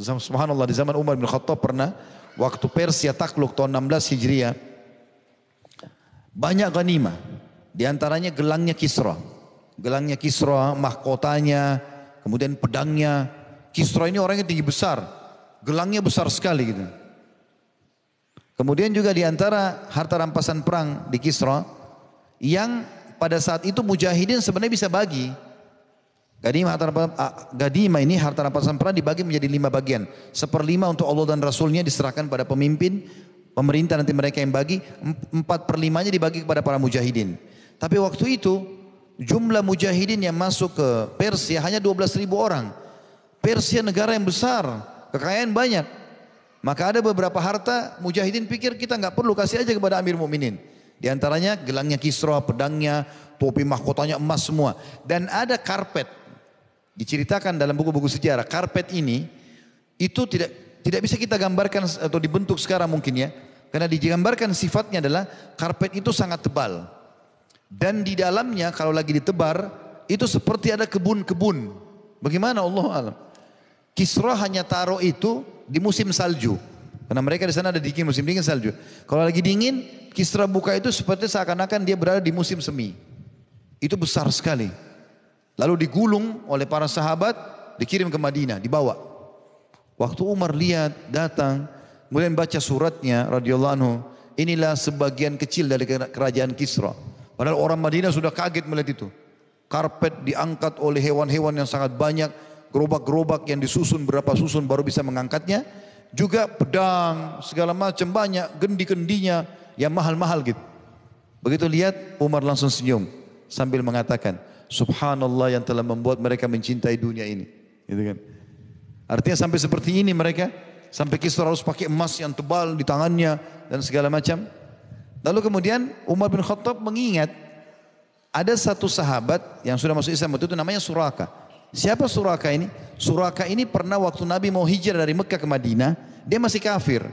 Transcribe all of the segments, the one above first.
Subhanallah, di zaman Umar bin Khattab pernah, waktu Persia takluk tahun 16 Hijriah, banyak ghanimah. Di antaranya gelangnya Kisra. Gelangnya Kisra, mahkotanya, kemudian pedangnya. Kisra ini orangnya tinggi besar. Gelangnya besar sekali gitu. Kemudian juga di antara harta rampasan perang di Kisra, yang pada saat itu mujahidin sebenarnya bisa bagi. Gadimah ini harta rampasan perang dibagi menjadi 5 bagian. 1/5 untuk Allah dan Rasulnya diserahkan pada pemimpin, pemerintah nanti mereka yang bagi. 4/5-nya dibagi kepada para mujahidin. Tapi waktu itu jumlah mujahidin yang masuk ke Persia hanya 12.000 orang. Persia negara yang besar, kekayaan banyak. Maka ada beberapa harta mujahidin pikir kita nggak perlu, kasih aja kepada Amir Mukminin. Di antaranya gelangnya Kisra, pedangnya, topi mahkotanya emas semua. Dan ada karpet. Diceritakan dalam buku-buku sejarah, karpet ini itu tidak bisa kita gambarkan atau dibentuk sekarang mungkin ya. Karena digambarkan sifatnya adalah karpet itu sangat tebal. Dan di dalamnya kalau lagi ditebar itu seperti ada kebun-kebun. Bagaimana Allah alam. Kisra hanya taruh itu di musim salju. Karena mereka di sana ada dingin, musim dingin salju. Kalau lagi dingin, Kisra buka itu seperti seakan-akan dia berada di musim semi. Itu besar sekali. Lalu digulung oleh para sahabat, dikirim ke Madinah, dibawa. Waktu Umar lihat, datang, kemudian baca suratnya radhiyallahu anhu, inilah sebagian kecil dari kerajaan Kisra. Padahal orang Madinah sudah kaget melihat itu. Karpet diangkat oleh hewan-hewan yang sangat banyak, gerobak-gerobak yang disusun berapa susun baru bisa mengangkatnya. Juga pedang, segala macam banyak, gendi-gendinya yang mahal-mahal gitu. Begitu lihat, Umar langsung senyum sambil mengatakan, Subhanallah yang telah membuat mereka mencintai dunia ini. Gitu kan. Artinya sampai seperti ini mereka. Sampai Kisra harus pakai emas yang tebal di tangannya dan segala macam. Lalu kemudian Umar bin Khattab mengingat. Ada satu sahabat yang sudah masuk Islam itu namanya Suraka. Siapa Suraka ini? Suraka ini pernah waktu Nabi mau hijrah dari Mekah ke Madinah. Dia masih kafir.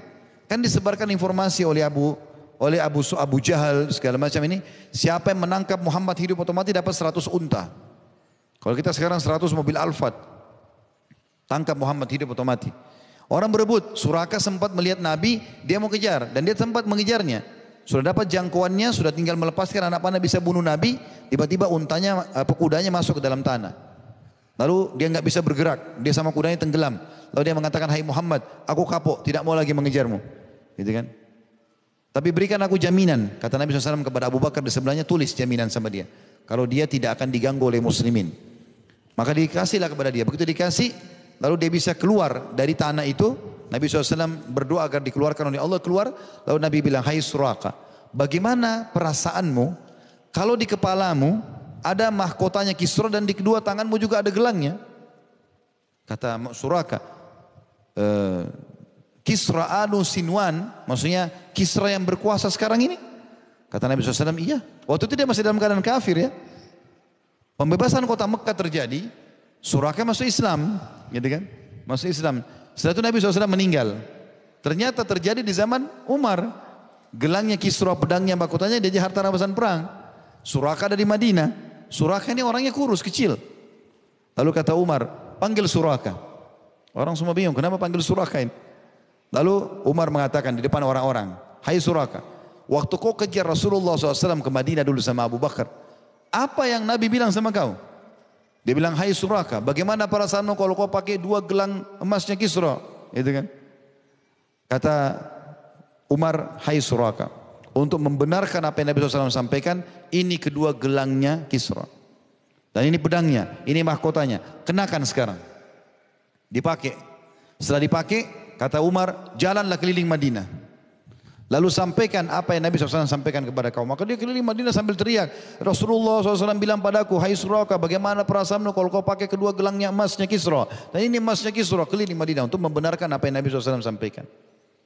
Kan disebarkan informasi oleh Abu Jahal segala macam ini, siapa yang menangkap Muhammad hidup otomatis dapat 100 unta. Kalau kita sekarang 100 mobil Alphard, tangkap Muhammad hidup otomatis. Orang berebut. Suraka sempat melihat Nabi, dia mau kejar dan dia sempat mengejarnya. Sudah dapat jangkauannya, sudah tinggal melepaskan anak panah bisa bunuh Nabi, tiba-tiba untanya, kudanya masuk ke dalam tanah. Lalu dia nggak bisa bergerak, dia sama kudanya tenggelam. Lalu dia mengatakan, hai Muhammad, aku kapok, tidak mau lagi mengejarmu. Gitu kan? Tapi berikan aku jaminan, kata Nabi SAW kepada Abu Bakar di sebelahnya, tulis jaminan sama dia. Kalau dia tidak akan diganggu oleh muslimin. Maka dikasihlah kepada dia. Begitu dikasih, lalu dia bisa keluar dari tanah itu. Nabi SAW berdoa agar dikeluarkan oleh Allah keluar. Lalu Nabi bilang, hai Suraka, bagaimana perasaanmu kalau di kepalamu ada mahkotanya Kisra dan di kedua tanganmu juga ada gelangnya? Kata Suraka, Kisra anu Sinwan, maksudnya Kisra yang berkuasa sekarang ini? Kata Nabi SAW, iya. Waktu itu dia masih dalam keadaan kafir ya. Pembebasan kota Mekah terjadi, Suraka masuk Islam, gitu kan? Masuk Islam. Setelah itu Nabi SAW meninggal. Ternyata terjadi di zaman Umar. Gelangnya Kisra, pedangnya, mahkotanya dia harta rampasan perang. Suraka ada di Madinah. Suraka ini orangnya kurus, kecil. Lalu kata Umar, panggil Suraka. Orang semua bingung, kenapa panggil Suraka ini? Lalu Umar mengatakan di depan orang-orang, hai Suraka, waktu kau kejar Rasulullah SAW ke Madinah dulu sama Abu Bakar, apa yang Nabi bilang sama kau? Dia bilang, hai Suraka, bagaimana perasaanmu kalau kau pakai 2 gelang emasnya Kisra? Itu kan? Kata Umar, hai Suraka, untuk membenarkan apa yang Nabi SAW sampaikan, ini kedua gelangnya Kisra. Dan ini pedangnya, ini mahkotanya, kenakan sekarang. Dipakai. Setelah dipakai, kata Umar, jalanlah keliling Madinah. Lalu sampaikan apa yang Nabi SAW sampaikan kepada kaum. Maka dia keliling Madinah sambil teriak. Rasulullah SAW bilang padaku, hai Suraka, bagaimana perasaanmu kalau kau pakai kedua gelangnya emasnya Kisra. Dan ini emasnya Kisra, keliling Madinah untuk membenarkan apa yang Nabi SAW sampaikan.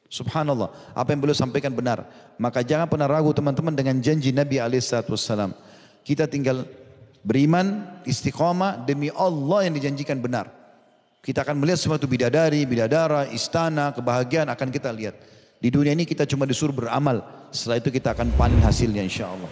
Subhanallah, apa yang beliau sampaikan benar. Maka jangan pernah ragu teman-teman dengan janji Nabi SAW. Kita tinggal beriman, istiqamah demi Allah yang dijanjikan benar. Kita akan melihat semua itu bidadari, bidadara, istana, kebahagiaan akan kita lihat. Di dunia ini kita cuma disuruh beramal. Setelah itu kita akan panen hasilnya insya Allah.